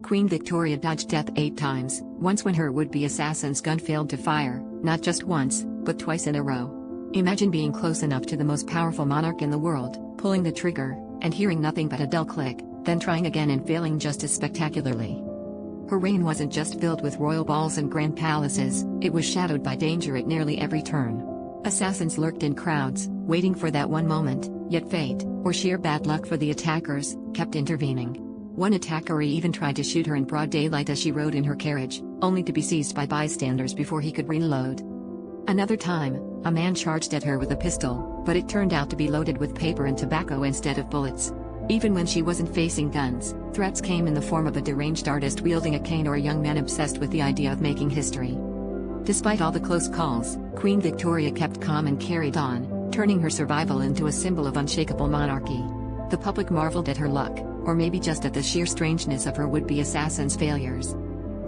Queen Victoria dodged death 8 times, once when her would-be assassin's gun failed to fire, not just once, but twice in a row. Imagine being close enough to the most powerful monarch in the world, pulling the trigger, and hearing nothing but a dull click, then trying again and failing just as spectacularly. Her reign wasn't just filled with royal balls and grand palaces, it was shadowed by danger at nearly every turn. Assassins lurked in crowds, waiting for that one moment, yet fate, or sheer bad luck for the attackers, kept intervening. One attacker even tried to shoot her in broad daylight as she rode in her carriage, only to be seized by bystanders before he could reload. Another time, a man charged at her with a pistol, but it turned out to be loaded with paper and tobacco instead of bullets. Even when she wasn't facing guns, threats came in the form of a deranged artist wielding a cane or a young man obsessed with the idea of making history. Despite all the close calls, Queen Victoria kept calm and carried on, turning her survival into a symbol of unshakable monarchy. The public marveled at her luck, or maybe just at the sheer strangeness of her would-be assassin's failures.